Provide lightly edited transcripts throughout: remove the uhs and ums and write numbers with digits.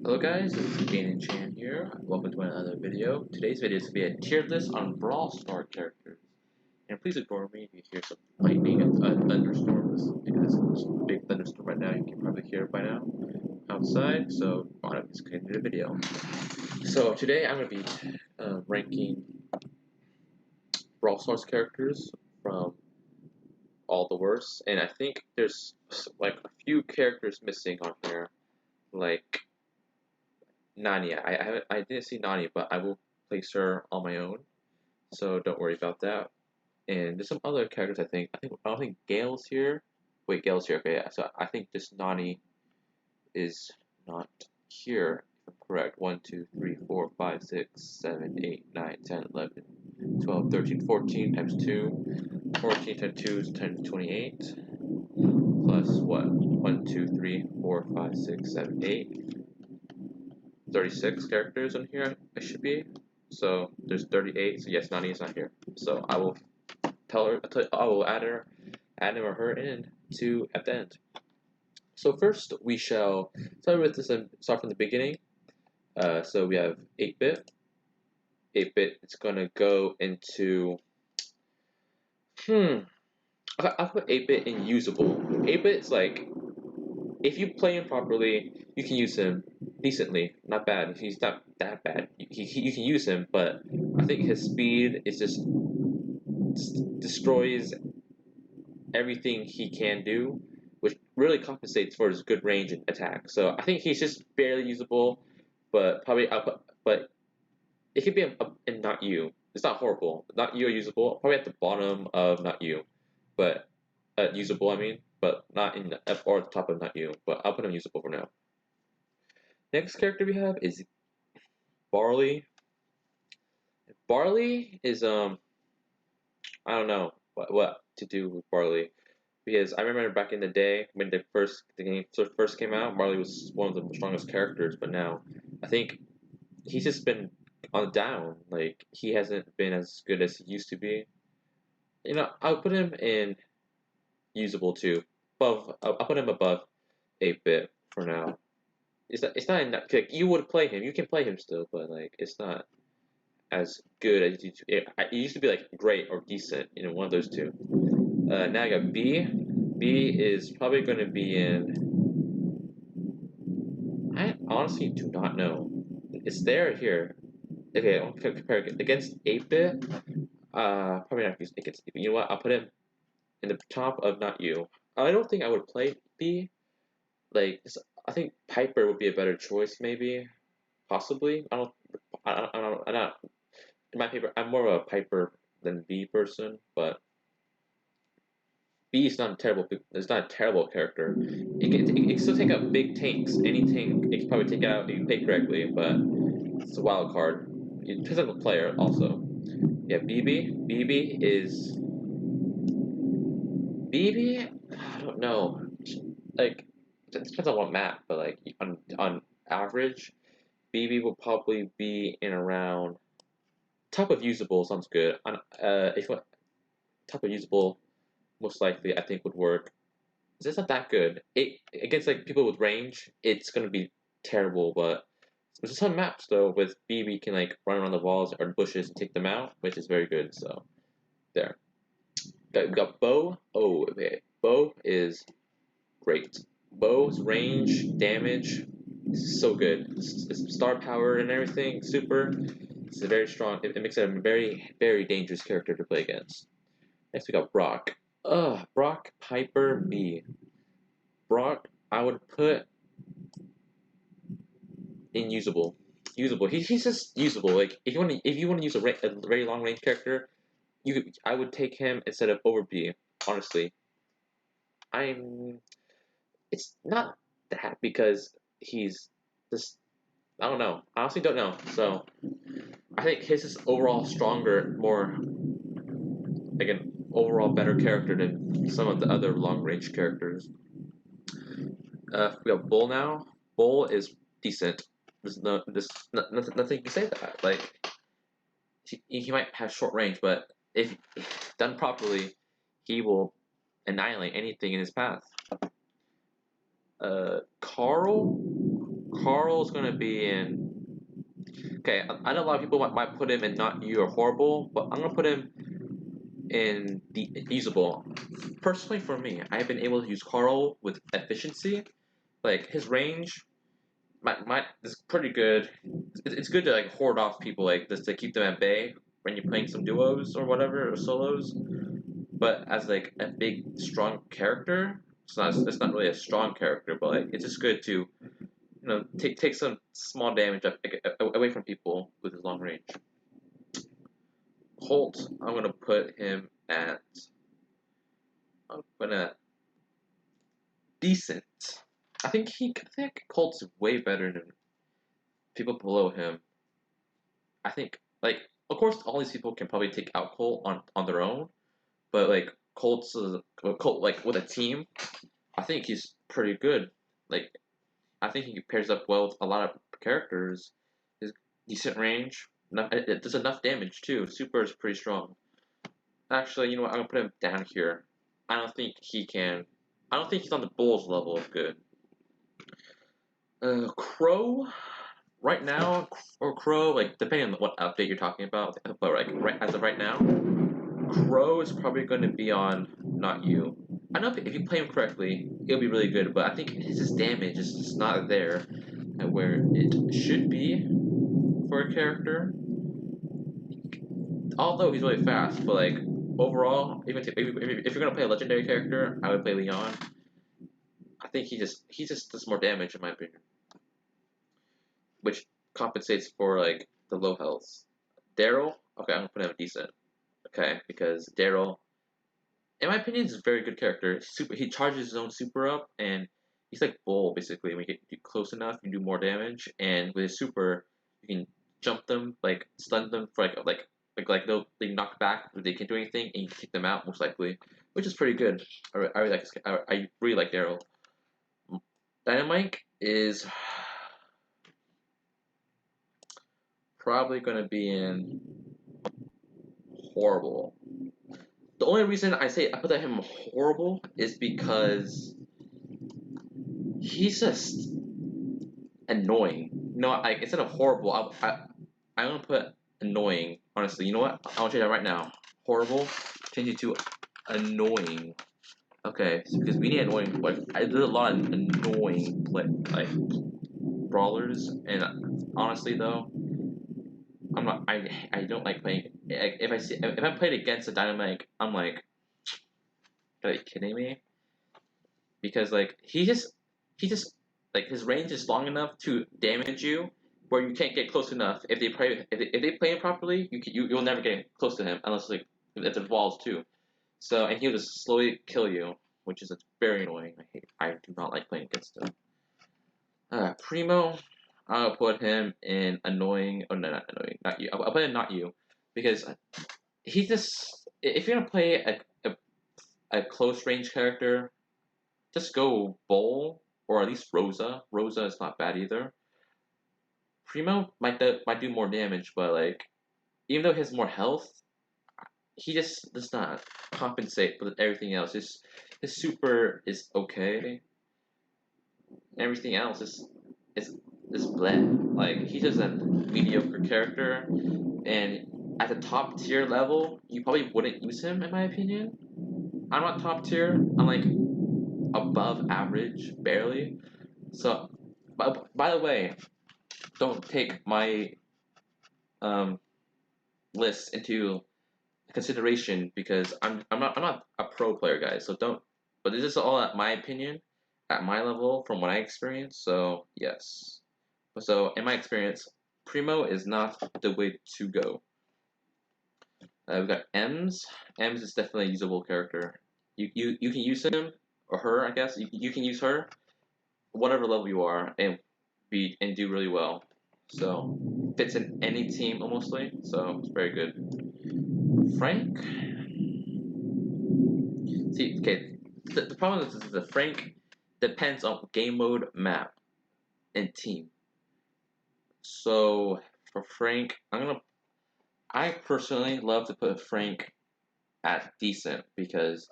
Hello guys, this is Gain and Chan here. Welcome to another video. Today's video is going to be a tier list on Brawl Star characters. And please ignore me if you hear some lightning and thunderstorms, because there's a big thunderstorm right now. You can probably hear it by now outside, so why don't we just get into the video. So today I'm going to be ranking Brawl Stars characters from all the worst, and I think there's like a few characters missing on here, like Nani. I didn't see Nani, but I will place her on my own, so don't worry about that. And there's some other characters. I don't think Gale's here. Wait, Gale's here. Okay, yeah. So I think this Nani is not here. If I'm correct. 1, 2, 3, 4, 5, 6, 7, 8, 9, 10, 11, 12, 13, 14 times 2. 14 times 2 is 10 to 28. Plus what? 1, 2, 3, 4, 5, 6, 7, 8. 36 characters in here, it should be. So there's 38. So yes, Nani is not here. So I will I will add him or her in to at the end. So first we shall start from the beginning. So we have 8-bit. 8-bit. It's gonna go into I'll put 8-bit in usable. 8-bit is like, if you play him properly, you can use him decently. Not bad. He's not that bad. You can use him, but I think his speed is just destroys everything he can do, which really compensates for his good range and attack. So I think he's just barely usable, but but it could be a not you. It's not horrible. Not you are usable. Probably at the bottom of not you, but usable. I mean, but not in the or at the top of not you. But I'll put him usable for now. Next character we have is Barley. Barley is I don't know what to do with Barley, because I remember back in the day when the game first came out, Barley was one of the strongest characters, but now I think he's just been on the down. Like, he hasn't been as good as he used to be. You know, I'll put him in usable too. I'll put him above 8-bit for now. It's not enough. Like, you would play him. You can play him still, but like, it's not as good as it used to be. Like, great or decent. You know, one of those two. Now I got B. B is probably going to be in. I honestly do not know. It's there here. Okay, I'll compare it against 8-bit. Probably not against 8-bit. You know what? I'll put him in the top of not you. I don't think I would play B. Like, I think Piper would be a better choice, maybe, possibly. I'm not. In my paper, I'm more of a Piper than B person, but B is not a terrible. It's not a terrible character. It can still take out big tanks. Any tank it can probably take out if you play correctly, but it's a wild card. It depends on the player also. Yeah, BB is BB. I don't know. Like, it depends on what map, but like on average, BB will probably be in around top of usable. Sounds good. On if you want top of usable, most likely I think would work. It's not that good. It against like people with range, it's gonna be terrible. But there's some maps though with BB can like run around the walls or bushes and take them out, which is very good. So there. We got Bo. Oh, okay. Bo is great. Bo's range, damage is so good. It's star power and everything, super. It's a very strong. It makes it a very, very dangerous character to play against. Next we got Brock. Brock, Piper, B. Brock, I would put in usable. Usable. He's just usable. Like, if you want to use a very long range character, I would take him instead of over B. Honestly, it's not that, because he's just, I don't know. I honestly don't know. So I think his is overall stronger, more like an overall better character than some of the other long range characters. We have Bull now. Bull is decent. There's nothing to say that. Like, he might have short range, but if done properly, he will annihilate anything in his path. Carl. Carl's gonna be in. Okay, I know a lot of people might put him in not you or horrible, but I'm gonna put him in the usable. Personally, for me, I've been able to use Carl with efficiency. Like his range, my is pretty good. It's good to like hoard off people like this to keep them at bay when you're playing some duos or whatever or solos. But as like a big strong character, it's not really a strong character, but like it's just good to take some small damage away from people with his long range. Colt, I'm gonna put him at decent. I think Colt's way better than people below him. I think like of course all these people can probably take out Colt on their own, but like Colt like with a team, I think he's pretty good. Like I think he pairs up well with a lot of characters. His decent range. It does enough damage too. Super is pretty strong. Actually, you know what? I'm gonna put him down here. I don't think he can. I don't think he's on the Bulls level of good. Crow, right now, or Crow, like depending on what update you're talking about, but like as of right now, Crow is probably going to be on not you. I know if you play him correctly, he'll be really good, but I think his damage is just not there at where it should be for a character. Although he's really fast, but like overall, if you're gonna play a legendary character, I would play Leon. I think he just does more damage in my opinion, which compensates for like the low health. Daryl, okay, I'm gonna put him decent. Okay, because Daryl, in my opinion, is a very good character. He charges his own super up, and he's like Bull basically. When you get close enough, you do more damage, and with his super, you can jump them, like stun them for like they knock back, but they can't do anything, and you can kick them out most likely, which is pretty good. I really like I really like Daryl. Dynamite is probably gonna be in horrible. The only reason I put that him horrible is because he's just annoying. No, instead of horrible, I'm gonna put annoying. Honestly, you know what? I'll change that right now. Horrible. Change it to annoying. Okay, because we need annoying. Like there's a lot of annoying like brawlers, and honestly though, I'm not. I don't like playing. If I played against a Dynamite, I'm like, are you kidding me? Because like he just like his range is long enough to damage you where you can't get close enough. If they play him properly, you'll never get close to him unless like if it walls too. So and he'll just slowly kill you, which is very annoying. I do not like playing against him. Primo, I'll put him in annoying. Oh no, not annoying, not you. I'll put him not you because he just if you're gonna play a close range character, just go Bull or at least Rosa. Rosa is not bad either. Primo might do more damage, but like even though he has more health, he just does not compensate with everything else. His super is okay. Everything else is bleh. Like he's just a mediocre character, and at the top tier level, you probably wouldn't use him in my opinion. I'm not top tier. I'm like above average, barely. So, by the way, don't take my um, list into consideration because I'm not a pro player, guys. So don't. But this is all at my opinion, at my level from what I experienced. So yes. So in my experience, Primo is not the way to go. We've got Ems. Ems is definitely a usable character. You can use him or her, I guess. You can use her whatever level you are and do really well. So fits in any team mostly. So it's very good. Frank. See, okay. The problem is the Frank depends on game mode, map, and team. So for Frank, I personally love to put Frank at decent because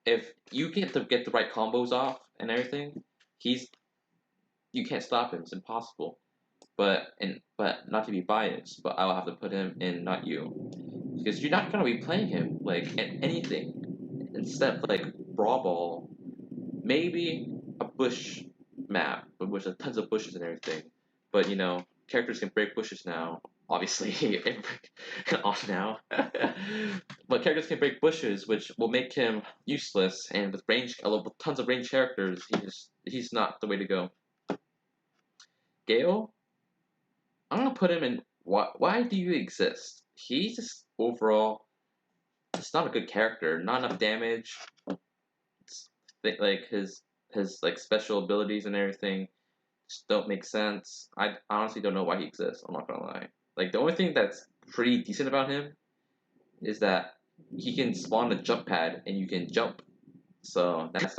if you get the right combos off and everything, he's you can't stop him. It's impossible. But not to be biased, but I'll have to put him in not you because you're not gonna be playing him like in anything instead of like Brawl, maybe a bush map with tons of bushes and everything. But you know, characters can break bushes now. Obviously, off now. But characters can break bushes, which will make him useless. And with with tons of range characters, he's not the way to go. Gale, I'm gonna put him in. Why do you exist? He's just overall, it's not a good character. Not enough damage. Like his like special abilities and everything just don't make sense. I honestly don't know why he exists. I'm not gonna lie. Like the only thing that's pretty decent about him is that he can spawn a jump pad and you can jump. So that's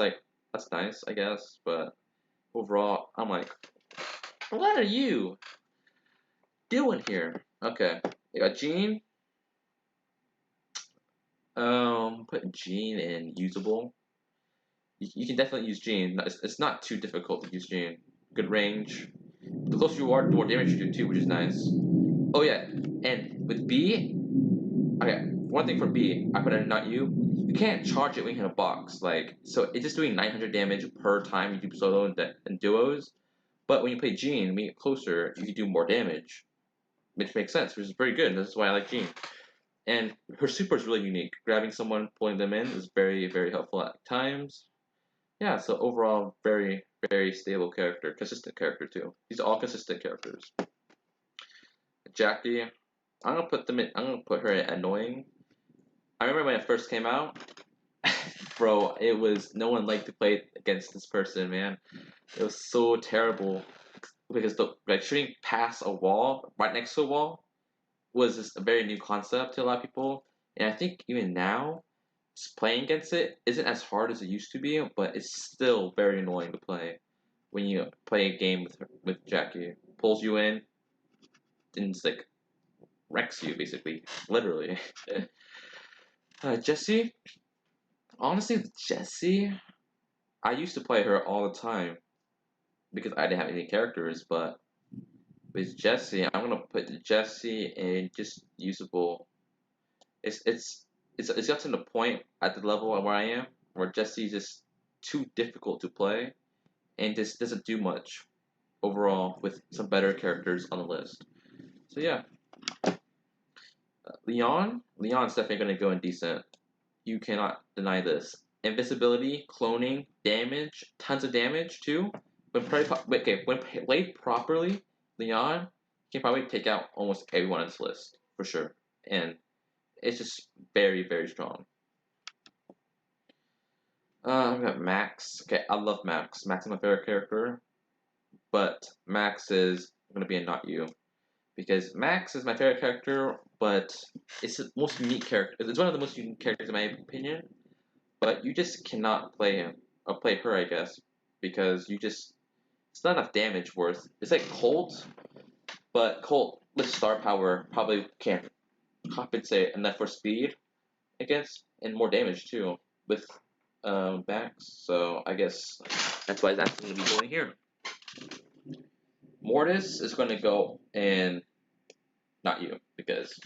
nice, I guess. But overall, I'm like, what are you doing here? Okay, you got Gene. Put Gene in usable. You can definitely use Gene. It's not too difficult to use Gene. Good range. The closer you are, the more damage you do too, which is nice. Oh yeah, and with B, okay, one thing for B, I put in not you. You can't charge it when you hit a box. Like, so it's just doing 900 damage per time you do solo and duos. But when you play Jean, when you get closer, you can do more damage, which makes sense, which is very good. And this is why I like Jean. And her super is really unique. Grabbing someone, pulling them in is very, very helpful at times. Yeah, so overall, very, very stable character, consistent character too. These are all consistent characters. Jackie, I'm gonna put them in. I'm gonna put her in annoying. I remember when it first came out, bro. It was no one liked to play against this person, man. It was so terrible because like shooting past a wall, right next to a wall, was just a very new concept to a lot of people. And I think even now, just playing against it isn't as hard as it used to be, but it's still very annoying to play when you play a game with Jackie. Pulls you in, and just like wrecks you basically, literally. Jessie, honestly, Jessie, I used to play her all the time because I didn't have any characters, but with Jessie, I'm gonna put Jessie in just usable. It's gotten to the point at the level where I am where Jessie's just too difficult to play and just doesn't do much overall with some better characters on the list. So yeah, Leon's definitely gonna go in decent. You cannot deny this. Invisibility, cloning, damage, tons of damage too. When played properly, Leon can probably take out almost everyone on this list for sure, and it's just very very strong. I've got Max. Okay, I love Max. Max is my favorite character, but Max is gonna be a not you because Max is my favorite character, but it's the most unique character. It's one of the most unique characters in my opinion. But you just cannot play him or play her, I guess, because it's not enough damage worth. It's like Colt, but Colt with star power probably can't compensate enough for speed, I guess, and more damage too with Max. So I guess that's why that's going to be going here. Mortis is going to go in not you because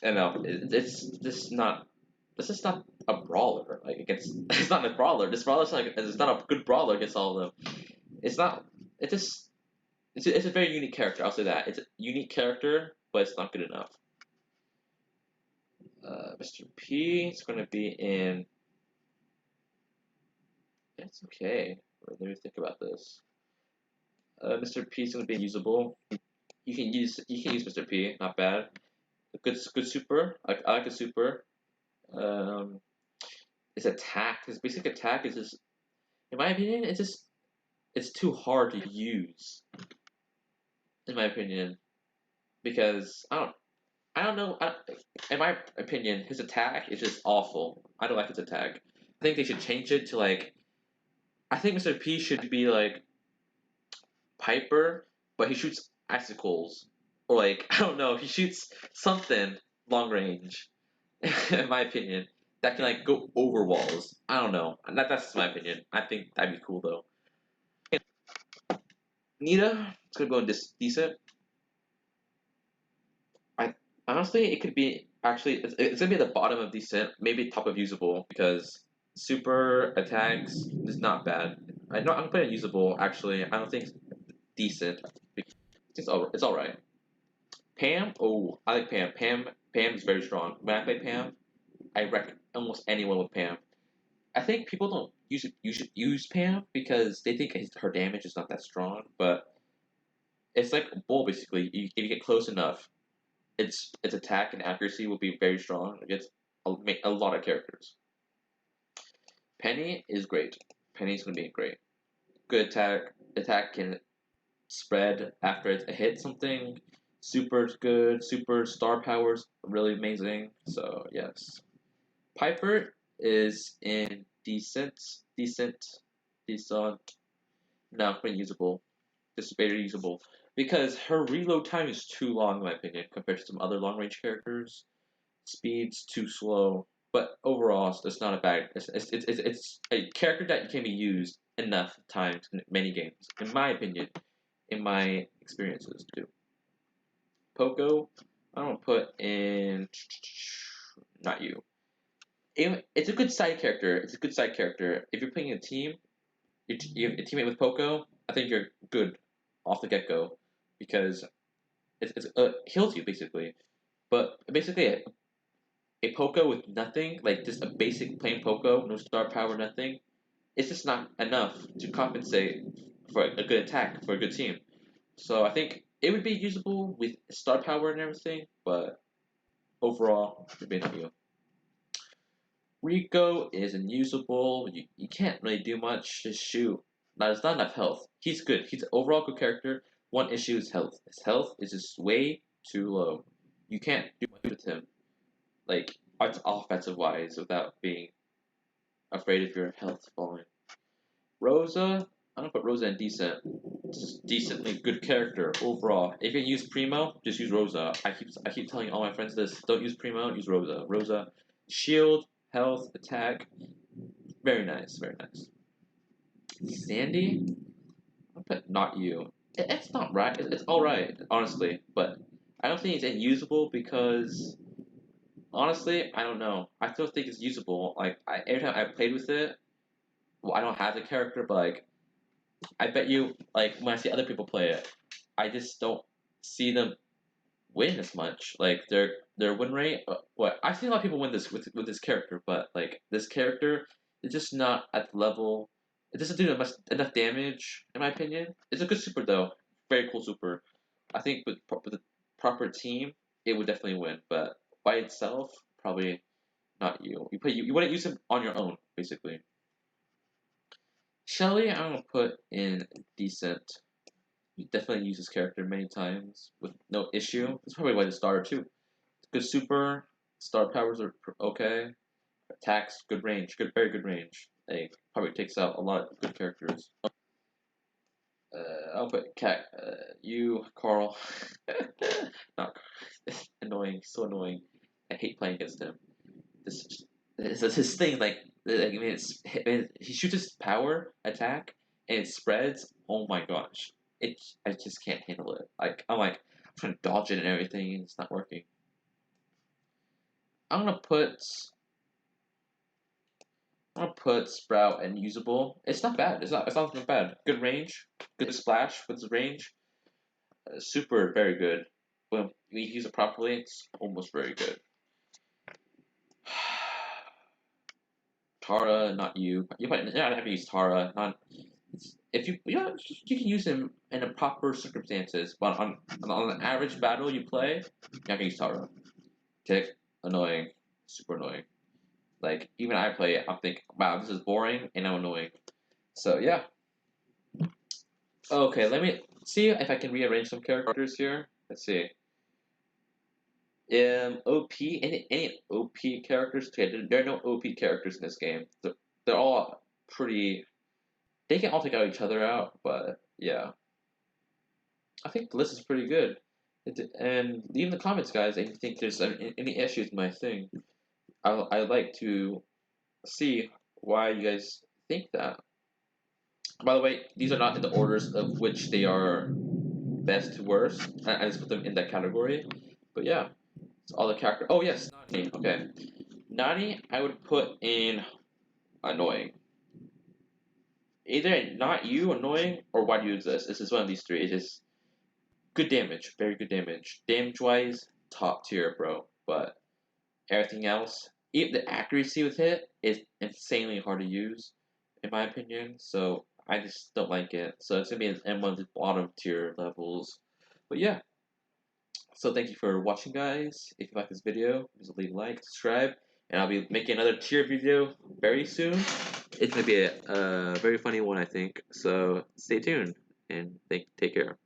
I know it's just not. This is not a brawler. Like against, it's not a brawler. This brawler's like it's not a good brawler against all of them. It's not. It just. It's a very unique character. I'll say that it's a unique character, but it's not good enough. Mr. P is going to be in. It's okay. Let me think about this. Mr. P is going to be usable. You can use Mr. P. Not bad. Good super. I like a super. Um, his attack, his basic attack is just, in my opinion, it's too hard to use. In my opinion, because I don't know. In my opinion, his attack is just awful. I don't like his attack. I think they should change it to like. I think Mr. P should be like Piper, but he shoots icicles, or like I don't know. He shoots something long range. In my opinion, that can like go over walls. I don't know. That's my opinion. I think that'd be cool though. Nita, it's gonna go in this decent. I honestly, it could be actually it's gonna be at the bottom of decent, maybe top of usable because super attacks is not bad. I'm putting usable actually. I don't think it's decent. It's all right. Pam, oh, I like Pam. Pam is very strong. When I play Pam, I reckon almost anyone with Pam. I think people don't use Pam because they think her damage is not that strong, but it's like a bull basically. If you get close enough, its attack and accuracy will be very strong against a lot of characters. Penny is great. Penny's gonna be great. Good attack. Attack can spread after it hits something. Super good. Super star powers really amazing. So yes, Piper is in decent. No, pretty usable. Just very usable because her reload time is too long in my opinion compared to some other long range characters. Speed's too slow, but overall, it's not a bad. It's a character that can be used enough times in many games, in my opinion, in my experiences too. Poco, I don't put in. Not you. It's a good side character. It's a good side character. If you're playing a team, you have a teammate with Poco. I think you're good off the get go because it heals you basically. But basically, a Poco with nothing, like just a basic plain Poco, no star power, nothing, it's just not enough to compensate for a good attack for a good team. So I think it would be usable with star power and everything, but overall, it may not be. Rico is unusable. You can't really do much. Just shoot. There's not enough health. He's good. He's an overall good character. One issue is health. His health is just way too low. You can't do much with him. Like offensive wise without being afraid of your health falling. Rosa, I don't put Rosa in decent. Just decently good character overall. If you use Primo, just use Rosa. I keep telling all my friends this. Don't use Primo, use Rosa. Rosa, shield, health, attack. Very nice, very nice. Sandy, I put not you. It's not right. It's all right, honestly, but I don't think it's unusable because honestly, I don't know. I still think it's usable. Like every time I played with it, well, I don't have the character, but like I bet you, like when I see other people play it, I just don't see them win as much. Like their win rate. What I see a lot of people win this with this character, but like this character is just not at the level. It doesn't do enough damage, in my opinion. It's a good super though, very cool super. I think with the proper team, it would definitely win, but by itself, probably not you. You wouldn't use him on your own, basically. Shelly, I'm gonna put in decent. You definitely use this character many times with no issue. That's probably why the starter too. Good super, star powers are okay. Attacks, good range, very good range. They probably takes out a lot of good characters. I'll put Cat. You, Carl. Not annoying, so annoying. I hate playing against him. This is his thing. I mean, he shoots his power attack and it spreads. Oh my gosh, I just can't handle it. I'm trying to dodge it and everything, and it's not working. I'm gonna put Sprout and usable. It's not bad. It's not bad. Good range. Good splash with his range. Super very good. When you use it properly, it's almost very good. Tara, not you. You might not have to use Tara. Not if you can use him in the proper circumstances, but on an average battle you play, you're not gonna use Tara. Tick, annoying, super annoying. Like even I play it, I'm thinking, wow, this is boring and I'm annoying. So yeah. Okay, let me see if I can rearrange some characters here. Let's see. OP any OP characters? Okay, there are no OP characters in this game. They're all pretty. They can all take out each other out, but yeah, I think the list is pretty good. And leave in the comments, guys, if you think there's any issues with my thing. I like to see why you guys think that. By the way, these are not in the orders of which they are best to worst. I just put them in that category. But yeah, it's all the character. Oh yes, Nani. Okay, Nani, I would put in annoying. Either not you annoying or why do you exist. This is one of these three. It's just good damage, very good damage. Damage wise, top tier, bro. But everything else, even the accuracy with it is insanely hard to use, in my opinion. So I just don't like it. So it's gonna be in one of the bottom tier levels. But yeah. So thank you for watching, guys. If you like this video, please leave a like, subscribe, and I'll be making another tier video very soon. It's gonna be a very funny one, I think. So stay tuned and take care.